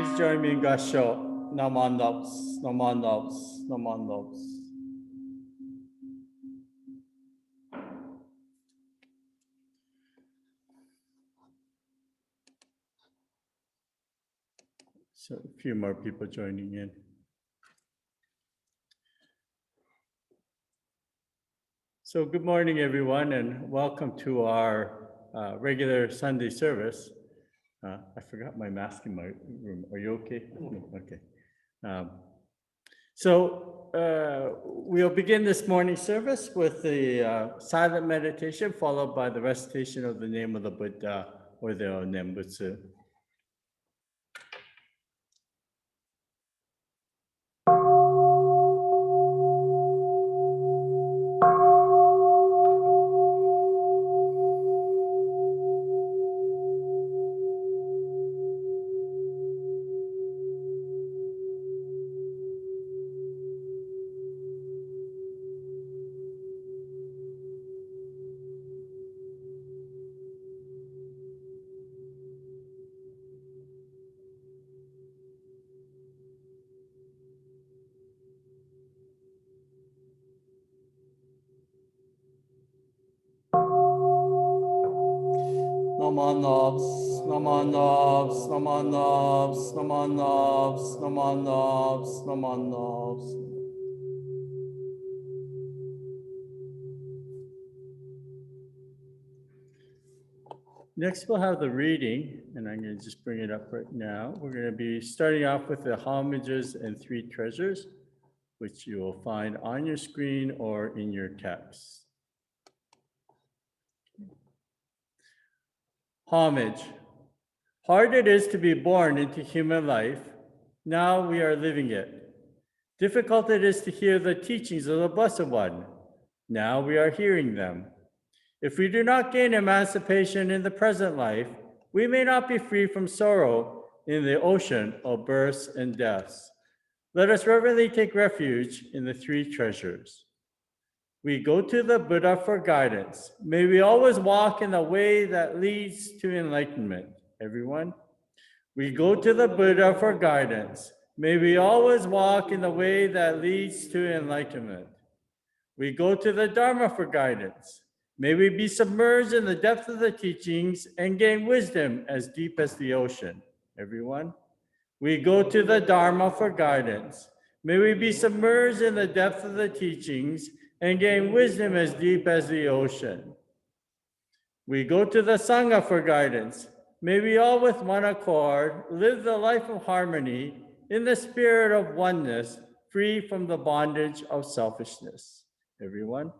Please join me in Gasho. Namandavs, Namandavs, Namandavs. So a few more people joining in. So good morning, everyone, and welcome to our regular Sunday service. I forgot my mask in my room. Are you okay? Okay. We'll begin this morning's service with the silent meditation, followed by the recitation of the name of the Buddha or the Nembutsu. Namandavs, Namandavs, Namandavs, Namandavs, Namandavs, Namandavs. Next, we'll have the reading, and I'm going to just bring it up right now. We're going to be starting off with the homages and three treasures, which you will find on your screen or in your text. Homage. Hard it is to be born into human life. Now we are living it. Difficult it is to hear the teachings of the Blessed One. Now we are hearing them. If we do not gain emancipation in the present life, we may not be free from sorrow in the ocean of births and deaths. Let us reverently take refuge in the three treasures. We go to the Buddha for guidance. May we always walk in the way that leads to enlightenment. Everyone? We go to the Buddha for guidance. May we always walk in the way that leads to enlightenment. We go to the Dharma for guidance. May we be submerged in the depth of the teachings and gain wisdom as deep as the ocean. Everyone? We go to the Dharma for guidance. May we be submerged in the depth of the teachings and gain wisdom as deep as the ocean. We go to the Sangha for guidance. May we all with one accord live the life of harmony in the spirit of oneness, free from the bondage of selfishness. Everyone?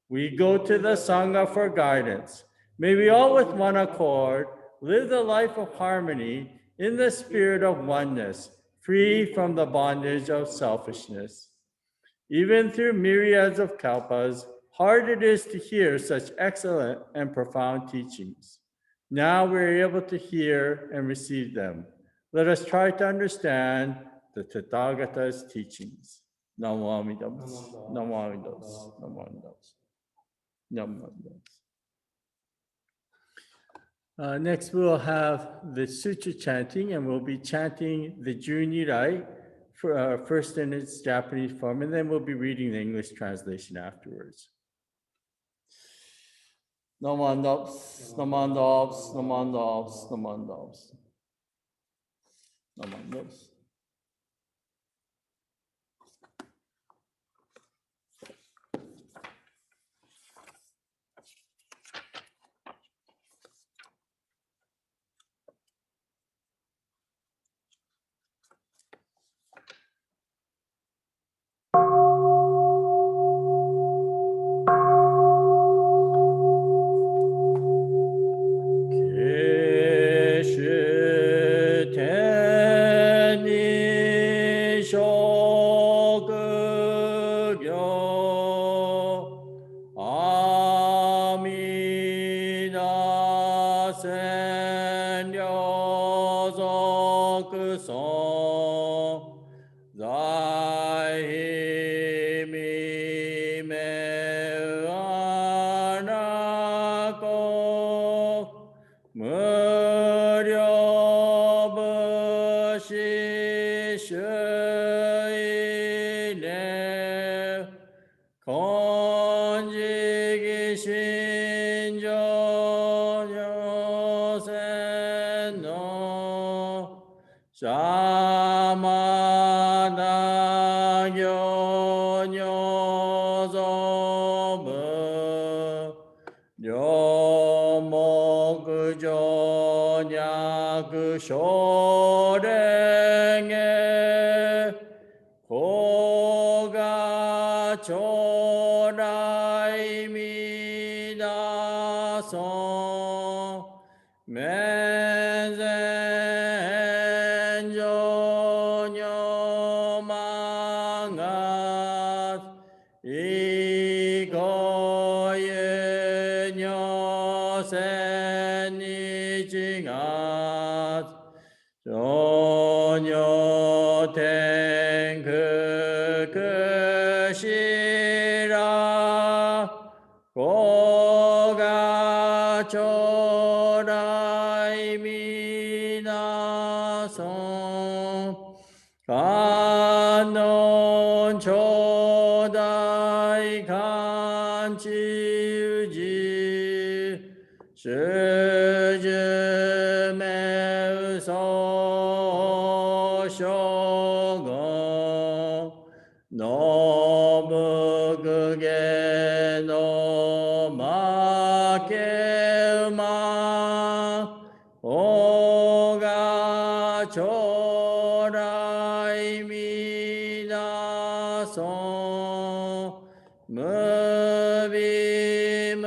We go to the Sangha for guidance. May we all with one accord live the life of harmony in the spirit of oneness, free from the bondage of selfishness. Even through myriads of kalpas, hard it is to hear such excellent and profound teachings. Now we're able to hear and receive them. Let us try to understand the Tathagata's teachings. Namo Amidabs, Namo Amidabs, Namo Amidabs, Namo Amidabs. Next, we'll have the sutra chanting, and we'll be chanting the Junirai first in its Japanese form, and then we'll be reading the English translation afterwards. Namandavs, Namandavs, Namandavs, Namandavs, Namandavs. Keshe teni 無両目上脈小蓮華法が将来みなそ面前上如満がいこゆ如千日が上如天空しらこが将来みなそ観音頂戴観地宇治主寿命総称号の無下の負け馬おが将来みなそ無微無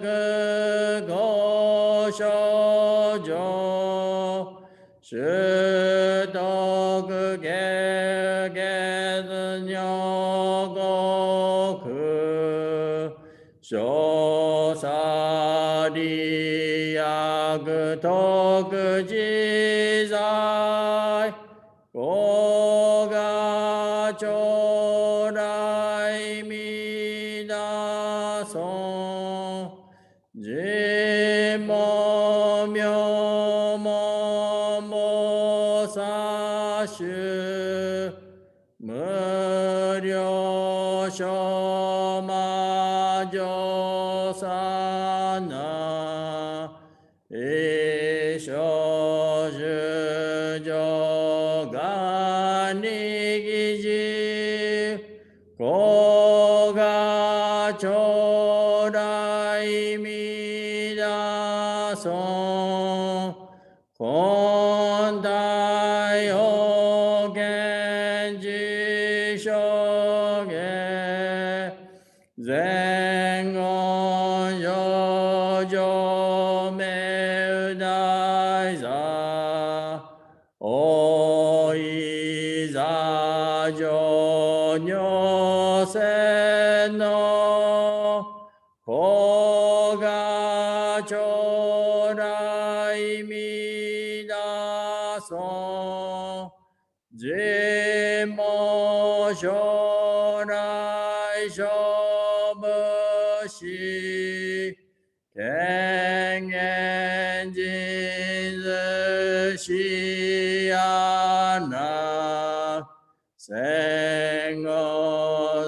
空ご症状主徳下月女国小さ利益徳自在我が将来みなそ自も名ももさし無料所魔女さな一生主女がにぎじこが将来みなそ本大保険自証下前言上上名大座大い座上如千の子が将来みなそ自も将来勝負し権限人図しやな戦後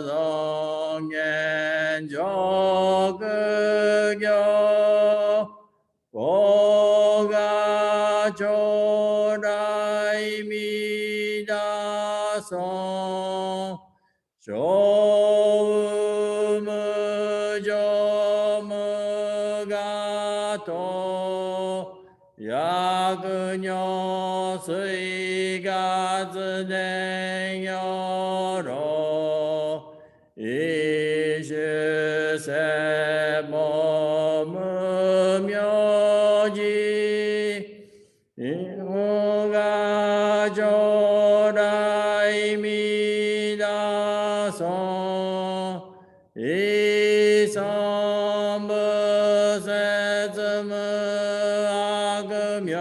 尊厳上業我が将来みなそ小無常無我と薬女水月年よろ一種世も無名字我が将来みなそ一三無節無悪名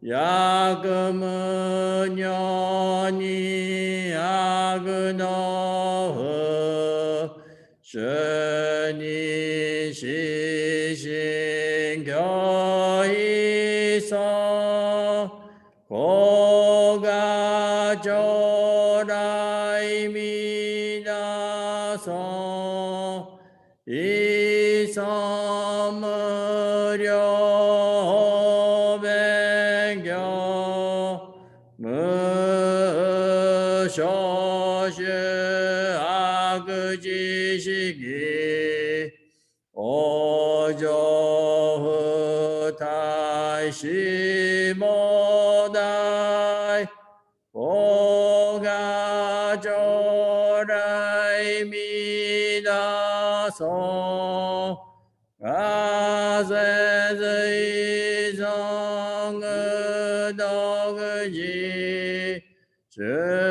薬無女に悪の不主に死心教意そ子が将来みなそ一三無量勉強無少種悪事 시기 오조 후타이 시모다이 오가조라이 미다소 가세즈이 성의덕지 주nem은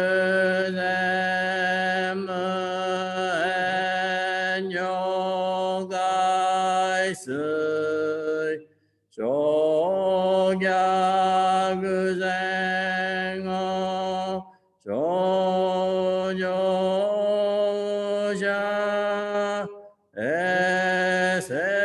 요가이스 조약의생어 조조샤 에세슈요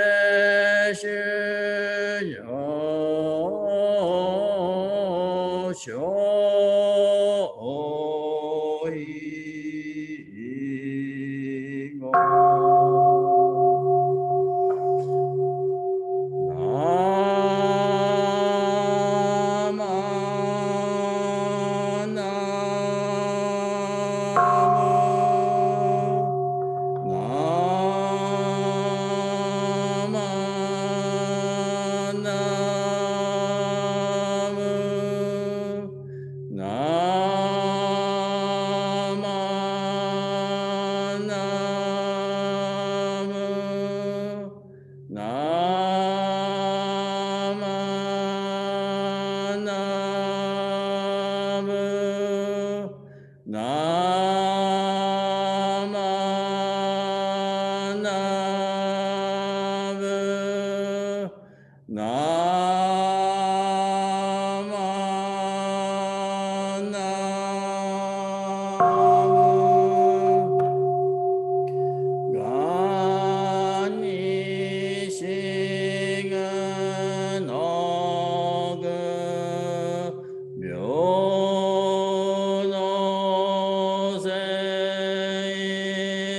간이식은 어그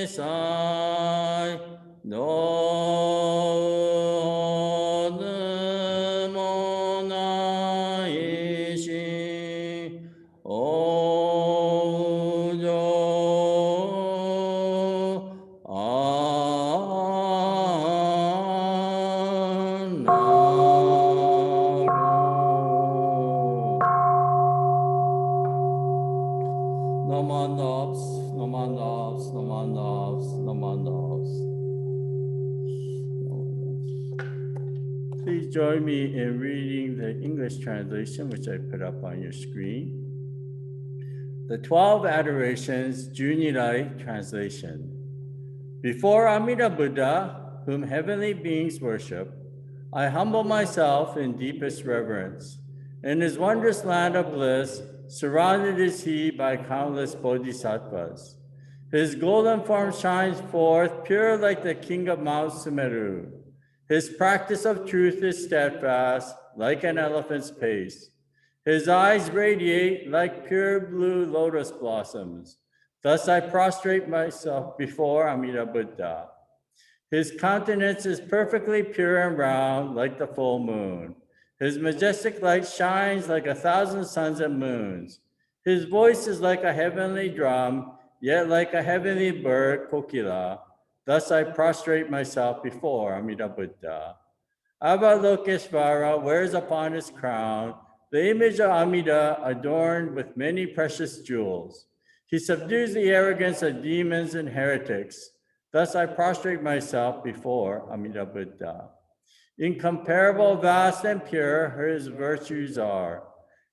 묘노세이사이 노느모나이시 오조 Namanavs, Namanavs, Namanavs, Namanavs. Please join me in reading the English translation, which I put up on your screen. The 12 Adorations, Junirai translation. Before Amida Buddha, whom heavenly beings worship, I humble myself in deepest reverence. In his wondrous land of bliss, surrounded is he by countless bodhisattvas. His golden form shines forth, pure like the king of Mount Sumeru. His practice of truth is steadfast, like an elephant's pace. His eyes radiate like pure blue lotus blossoms. Thus I prostrate myself before Amida Buddha. His countenance is perfectly pure and round like the full moon. His majestic light shines like 1,000 suns and moons. His voice is like a heavenly drum, yet like a heavenly bird, Kokila. Thus I prostrate myself before Amida Buddha. Avalokiteshvara wears upon his crown the image of Amida adorned with many precious jewels. He subdues the arrogance of demons and heretics. Thus I prostrate myself before Amida Buddha. Incomparable, vast, and pure his virtues are,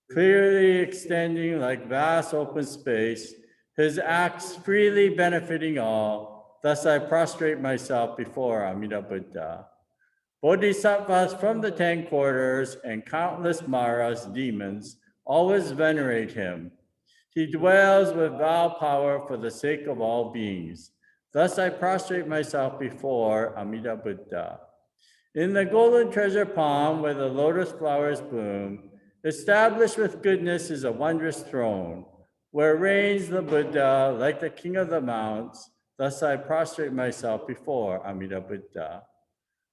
clearly extending like vast open space, his acts freely benefiting all. Thus I prostrate myself before Amida Buddha. Bodhisattvas from the 10 quarters and countless Maras, demons, always venerate him. He dwells with vow power for the sake of all beings. Thus I prostrate myself before Amida Buddha. In the golden treasure palm where the lotus flowers bloom, established with goodness is a wondrous throne, where reigns the Buddha like the king of the mounts. Thus I prostrate myself before Amida Buddha.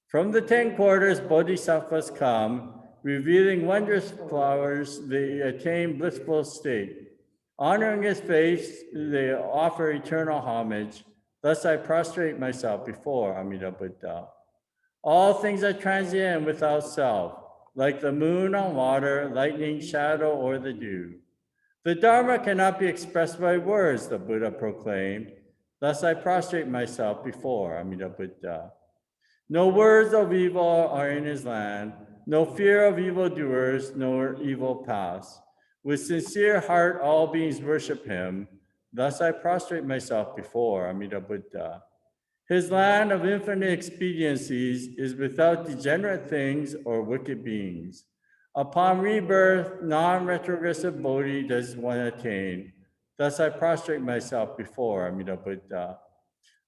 From the 10 quarters, bodhisattvas come, revealing wondrous flowers, they attain blissful state. Honoring his face, they offer eternal homage. Thus I prostrate myself before Amida Buddha. All things are transient and without self, like the moon on water, lightning, shadow, or the dew. The Dharma cannot be expressed by words, the Buddha proclaimed. Thus I prostrate myself before Amida Buddha. No words of evil are in his land, no fear of evildoers, nor evil paths. With sincere heart, all beings worship him. Thus I prostrate myself before Amida Buddha. His land of infinite expediencies is without degenerate things or wicked beings. Upon rebirth, non-retrogressive bodhi does one attain. Thus I prostrate myself before Amida Buddha.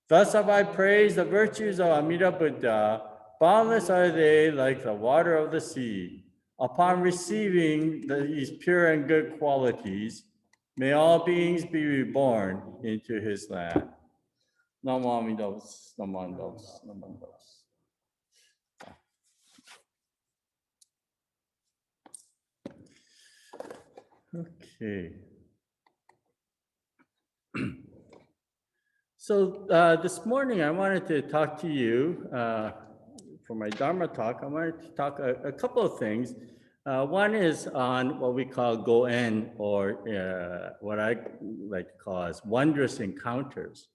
Thus have I praised the virtues of Amida Buddha. Boundless are they like the water of the sea. Upon receiving these pure and good qualities, may all beings be reborn into his land. Namo Amida Butsu, Namo Amida Butsu, Namo Amida Butsu. Okay. So this morning I wanted to talk to you for my Dharma talk. I wanted to talk a couple of things. One is on what we call Go-En, or what I like to call as wondrous encounters.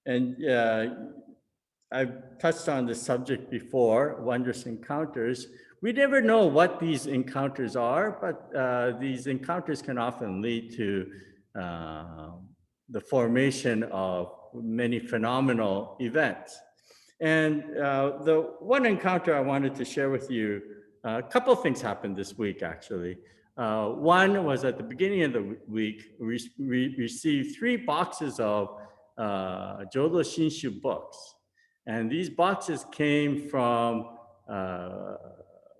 And I've touched on this subject before, wondrous encounters. We never know what these encounters are, but these encounters can often lead to the formation of many phenomenal events. And the one encounter I wanted to share with you, a couple of things happened this week, actually. One was at the beginning of the week, we received 3 boxes of Jodo Shinshu books. And these boxes came from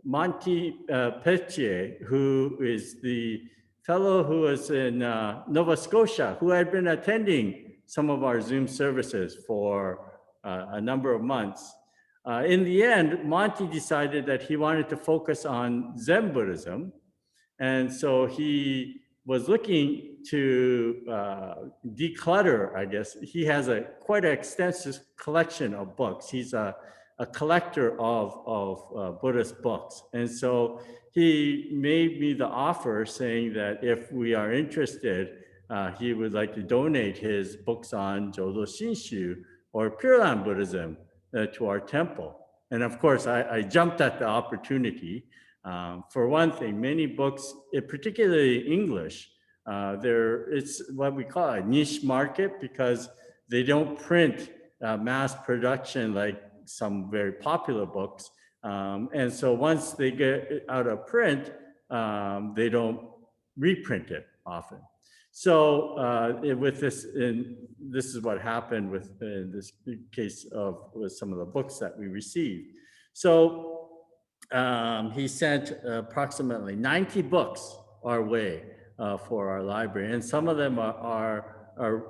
Monty Pecce, who is the fellow who was in Nova Scotia, who had been attending some of our Zoom services for a number of months. In the end, Monty decided that he wanted to focus on Zen Buddhism. And so he was looking to declutter, I guess. He has quite an extensive collection of books. He's a collector of Buddhist books. And so he made me the offer saying that if we are interested, he would like to donate his books on Jodo Shinshu or Pure Land Buddhism to our temple. And of course, I jumped at the opportunity. For one thing, many books, particularly English, it's what we call a niche market because they don't print mass production like some very popular books. And so once they get out of print, they don't reprint it often. So with this, this is what happened with this case with some of the books that we received. So he sent approximately 90 books our way for our library, and some of them are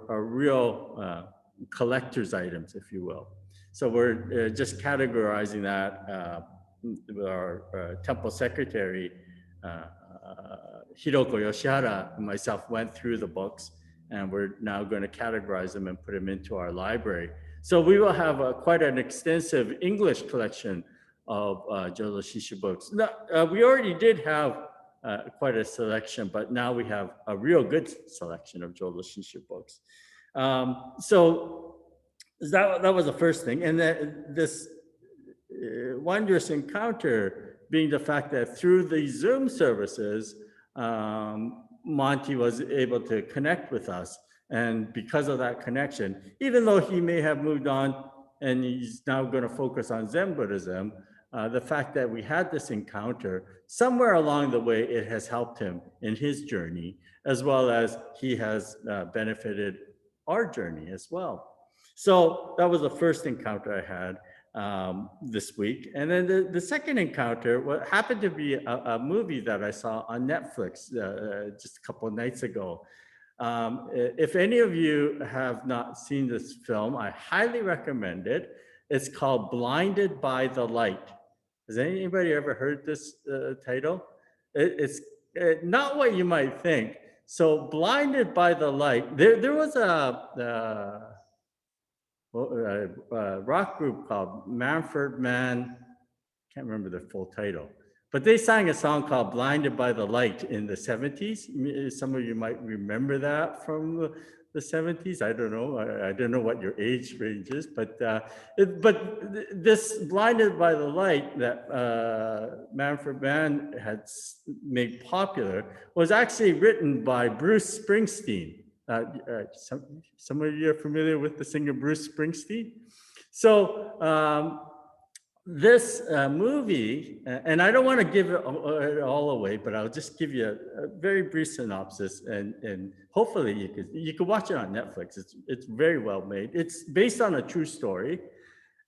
real collector's items, if you will. So we're just categorizing that with our temple secretary, Hiroko Yoshihara, and myself went through the books, and we're now going to categorize them and put them into our library. So we will have quite an extensive English collection of Jodo Shinshu books. Now, we already did have quite a selection, but now we have a real good selection of Jodo Shinshu books. So that was the first thing. And this wondrous encounter being the fact that through the Zoom services, Monty was able to connect with us. And because of that connection, even though he may have moved on and he's now going to focus on Zen Buddhism, the fact that we had this encounter, somewhere along the way, it has helped him in his journey, as well as he has benefited our journey as well. So that was the first encounter I had this week. And then the second encounter what happened to be a movie that I saw on Netflix just a couple of nights ago. If any of you have not seen this film, I highly recommend it. It's called Blinded by the Light. Has anybody ever heard this title? It's not what you might think. So Blinded by the Light, there was a rock group called Manfred Mann. Can't remember their full title, but they sang a song called "Blinded by the Light" in the 70s. Some of you might remember that from the 70s. I don't know. I don't know what your age range is, but this "Blinded by the Light" that Manfred Mann had made popular was actually written by Bruce Springsteen. Some of you are familiar with the singer Bruce Springsteen. So this movie, and I don't want to give it all away, but I'll just give you a very brief synopsis, and hopefully you could watch it on Netflix. It's very well made. It's based on a true story,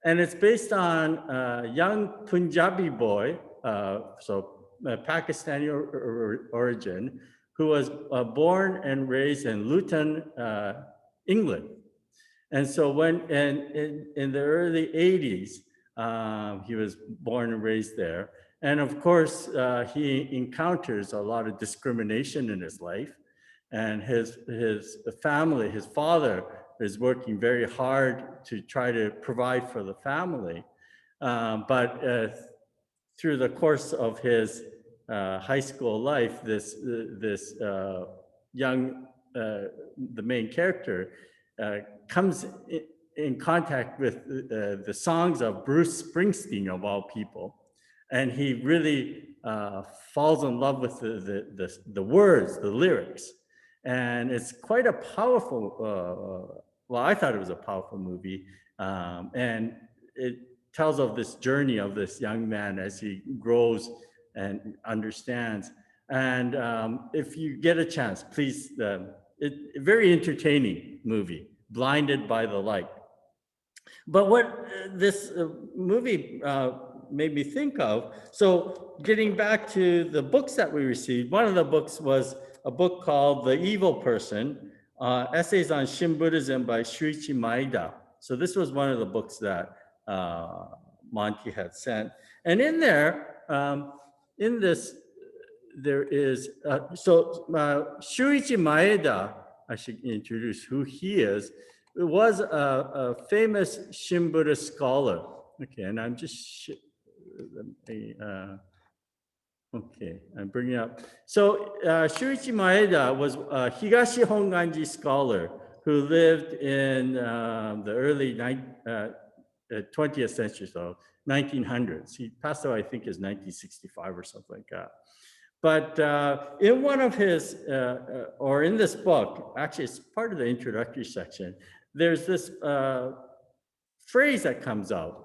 and it's based on a young Punjabi boy, Pakistani origin, who was born and raised in Luton, England. And so when in the early 80s, he was born and raised there. And of course, he encounters a lot of discrimination in his life. And his family, his father is working very hard to try to provide for the family. But through the course of his high school life, this young, the main character, comes in contact with the songs of Bruce Springsteen, of all people. And he really falls in love with the words, the lyrics. And it's quite a powerful, well, I thought it was a powerful movie. And it tells of this journey of this young man as he grows and understands. And if you get a chance, please, very entertaining movie, Blinded by the Light. But what this movie made me think of, so getting back to the books that we received, one of the books was a book called The Evil Person, Essays on Shin Buddhism by Shuichi Maeda. So this was one of the books that Monty had sent. And in there, in this, there is, Shuichi Maeda, I should introduce who he is, was a famous Shin Buddhist scholar. Okay, and I'm just, okay, I'm bringing up. So Shuichi Maeda was a Higashi Honganji scholar who lived in the early 20th century, so 1900s. He passed away, I think, is 1965 or something like that. But in one of his, or in this book, actually it's part of the introductory section, there's this phrase that comes out.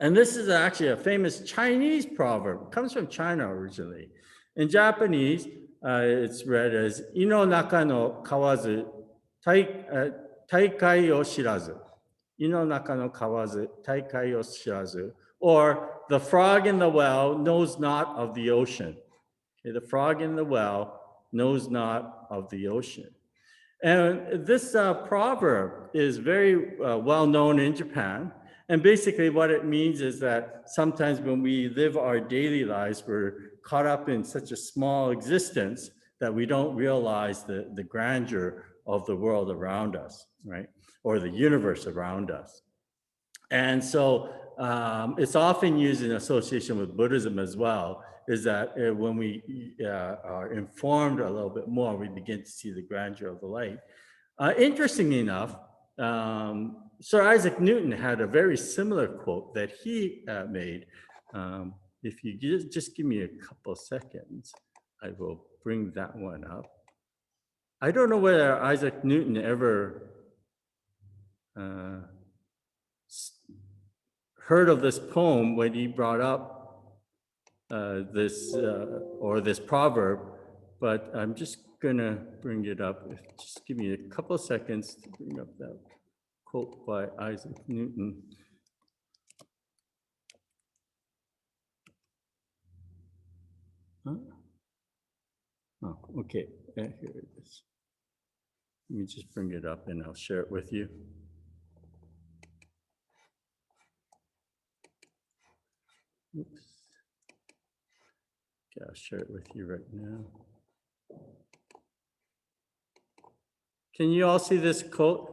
And this is actually a famous Chinese proverb. It comes from China originally. In Japanese, it's read as, Ino naka no kawazu, taikai o shirazu. Ino naka no kawazu, taikai o shirazu. Or, the frog in the well knows not of the ocean. Okay, the frog in the well knows not of the ocean. And this proverb is very well known in Japan. And basically what it means is that sometimes when we live our daily lives, we're caught up in such a small existence that we don't realize the grandeur of the world around us, right? Or the universe around us. And so it's often used in association with Buddhism as well, is that when we are informed a little bit more, we begin to see the grandeur of the light. Interestingly enough, Sir Isaac Newton had a very similar quote that he made. If you just give me a couple seconds, I will bring that one up. I don't know whether Isaac Newton ever heard of this poem when he brought up this proverb, but I'm just gonna bring it up. Just give me a couple seconds to bring up that quote by Isaac Newton. Huh? Oh, okay, here it is. Let me just bring it up and I'll share it with you. Oops. Okay, I'll share it with you right now. Can you all see this quote?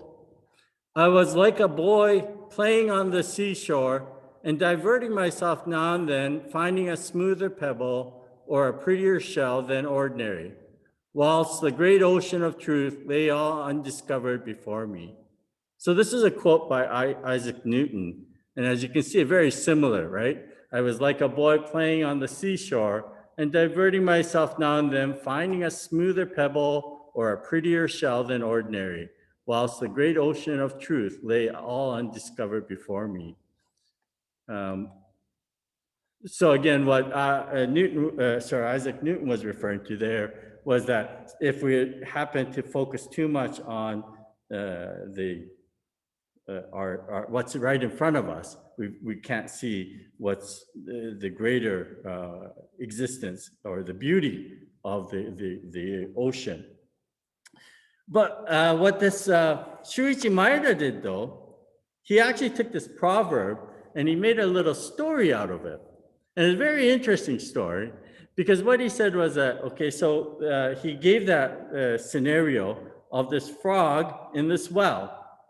I was like a boy playing on the seashore and diverting myself now and then, finding a smoother pebble or a prettier shell than ordinary, whilst the great ocean of truth lay all undiscovered before me. So this is a quote by Isaac Newton. And as you can see, very similar, right? I was like a boy playing on the seashore and diverting myself now and then, finding a smoother pebble or a prettier shell than ordinary, whilst the great ocean of truth lay all undiscovered before me. So again, what Isaac Newton was referring to there was that if we happen to focus too much on what's right in front of us, we can't see what's the greater existence or the beauty of the ocean. But what this Shuichi Maeda did, though, he actually took this proverb and he made a little story out of it. And it's a very interesting story because what he said was that, okay, so he gave that scenario of this frog in this well,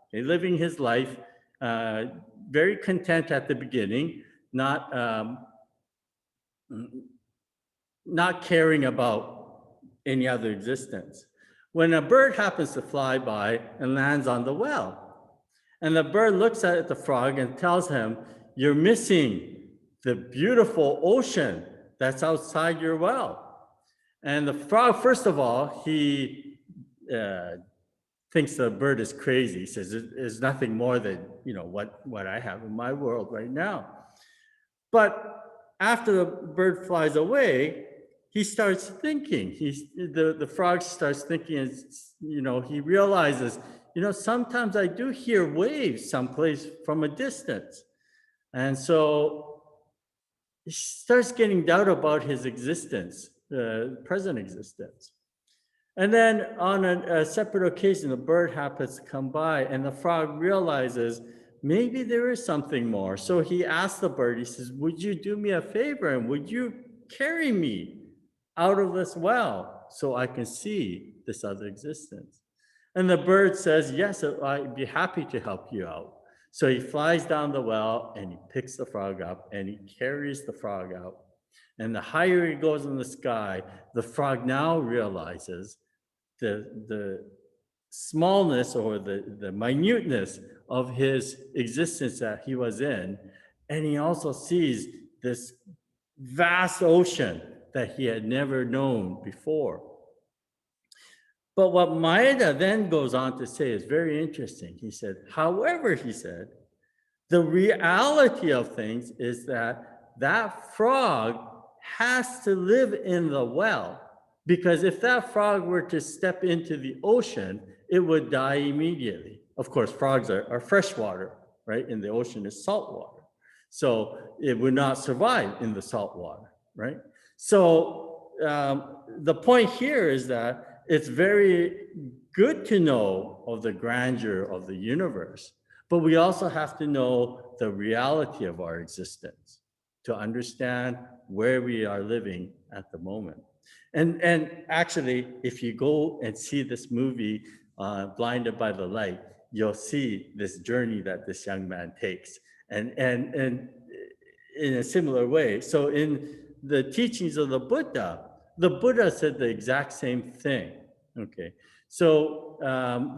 okay, living his life, very content at the beginning, not caring about any other existence. When a bird happens to fly by and lands on the well, and the bird looks at the frog and tells him, "You're missing the beautiful ocean that's outside your well." And the frog, first of all, he thinks the bird is crazy. He says, "There's nothing more than what I have in my world right now." But after the bird flies away, he starts thinking. The frog starts thinking, and he realizes, sometimes I do hear waves someplace from a distance, and so he starts getting doubt about his existence, present existence. And then on a separate occasion, the bird happens to come by, and the frog realizes maybe there is something more. So he asks the bird, he says, "Would you do me a favor and would you carry me out of this well so I can see this other existence?" And the bird says, "Yes, I'd be happy to help you out." So he flies down the well and he picks the frog up and he carries the frog out. And the higher he goes in the sky, the frog now realizes the smallness or the minuteness of his existence that he was in. And he also sees this vast ocean that he had never known before. But what Maeda then goes on to say is very interesting. He said, however, he said, the reality of things is that frog has to live in the well, because if that frog were to step into the ocean, it would die immediately. Of course, frogs are freshwater, right? And the ocean is salt water. So it would not survive in the salt water, right? So the point here is that it's very good to know of the grandeur of the universe, but we also have to know the reality of our existence to understand where we are living at the moment. And actually, if you go and see this movie, Blinded by the Light, you'll see this journey that this young man takes. And in a similar way. So in the teachings of the Buddha said the exact same thing. Okay. So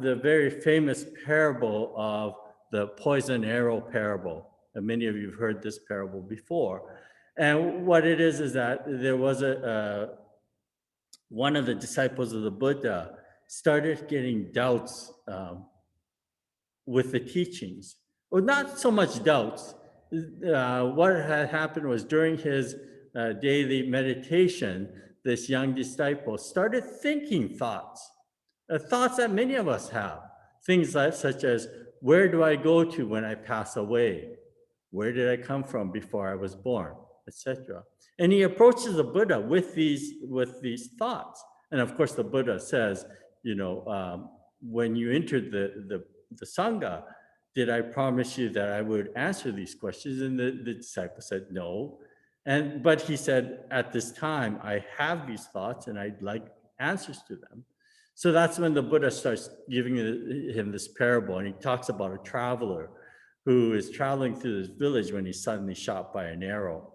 the very famous parable of the poison arrow parable, and many of you have heard this parable before. And what it is that there was one of the disciples of the Buddha started getting doubts with the teachings. Well, not so much doubts. What had happened was during his daily meditation, this young disciple started thinking thoughts that many of us have. Things such as, where do I go to when I pass away? Where did I come from before I was born, etc. And he approaches the Buddha with these thoughts. And of course, the Buddha says, when you entered the Sangha, did I promise you that I would answer these questions? And the disciple said, no. But he said, at this time, I have these thoughts and I'd like answers to them. So that's when the Buddha starts giving him this parable, and he talks about a traveler who is traveling through this village when he's suddenly shot by an arrow.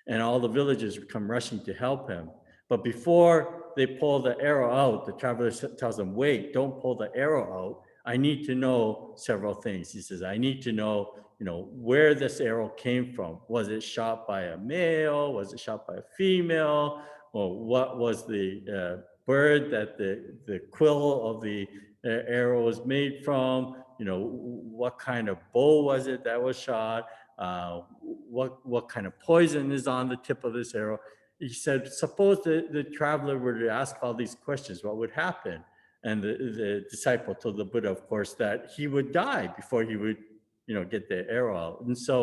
And all the villagers come rushing to help him. But before they pull the arrow out, the traveler tells them, wait, don't pull the arrow out. I need to know several things. He says, I need to know, where this arrow came from. Was it shot by a male? Was it shot by a female? Or what was the bird that the quill of the arrow was made from? What kind of bow was it that was shot? What kind of poison is on the tip of this arrow? He said, suppose the traveler were to ask all these questions, what would happen? And the disciple told the Buddha, of course, that he would die before he would, get the arrow out. And so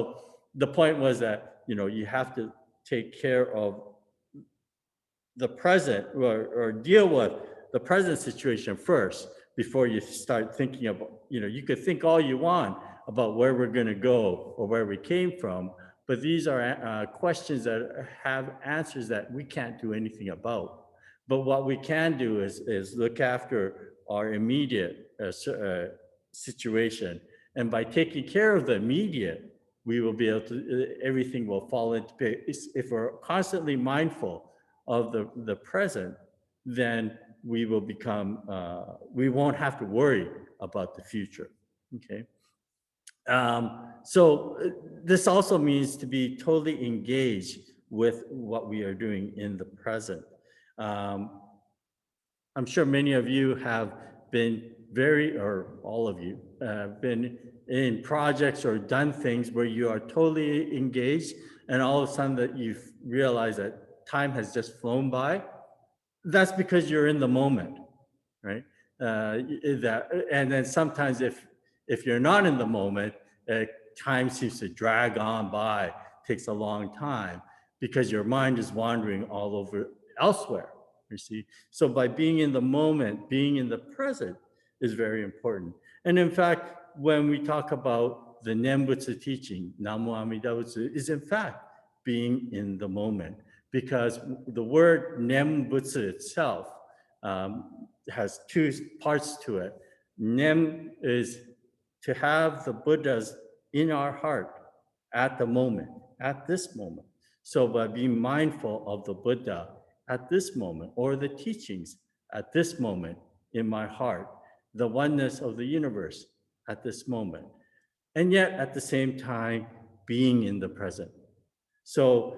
the point was that, you have to take care of the present or deal with the present situation first before you start thinking about, you could think all you want about where we're going to go or where we came from, but these are questions that have answers that we can't do anything about. But what we can do is look after our immediate situation. And by taking care of the immediate, we will be able to, everything will fall into place. If we're constantly mindful of the present, then we will become, we won't have to worry about the future, okay? So this also means to be totally engaged with what we are doing in the present. I'm sure many of you have been or all of you, been in projects or done things where you are totally engaged, and all of a sudden that you realize that time has just flown by. That's because you're in the moment, right? And then sometimes if you're not in the moment, time seems to drag on by, takes a long time because your mind is wandering all over elsewhere, you see? So by being in the moment, being in the present is very important. And in fact, when we talk about the Nembutsu teaching, Namo Amida Butsu, is in fact being in the moment, because the word Nembutsu itself has two parts to it. Nem is to have the Buddhas in our heart at the moment, at this moment. So by being mindful of the Buddha at this moment, or the teachings at this moment in my heart, the oneness of the universe at this moment, and yet at the same time being in the present. So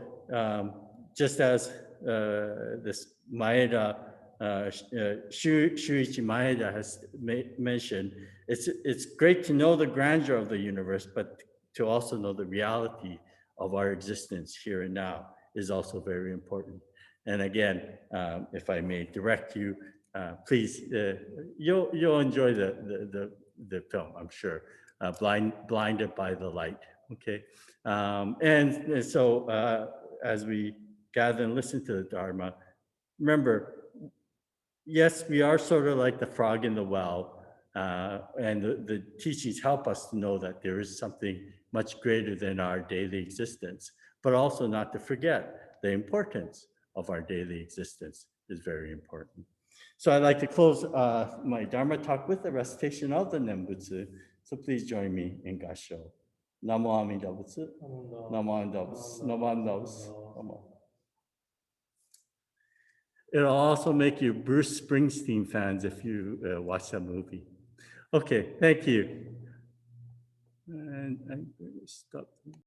just as this Maeda, Shuichi Maeda has mentioned, it's great to know the grandeur of the universe, but to also know the reality of our existence here and now is also very important. And again, if I may direct you, please, you'll enjoy the film, I'm sure. Blinded by the light, okay? And so as we gather and listen to the Dharma, remember, yes, we are sort of like the frog in the well, and the teachings help us to know that there is something much greater than our daily existence, but also not to forget the importance of our daily existence is very important. So I'd like to close my Dharma talk with the recitation of the Nembutsu. So please join me in Gassho. Namo Amida Butsu. Namo Amida Butsu. Namo Amida Butsu. Namo. It'll also make you Bruce Springsteen fans if you watch that movie. Okay, thank you. And I'm going to stop.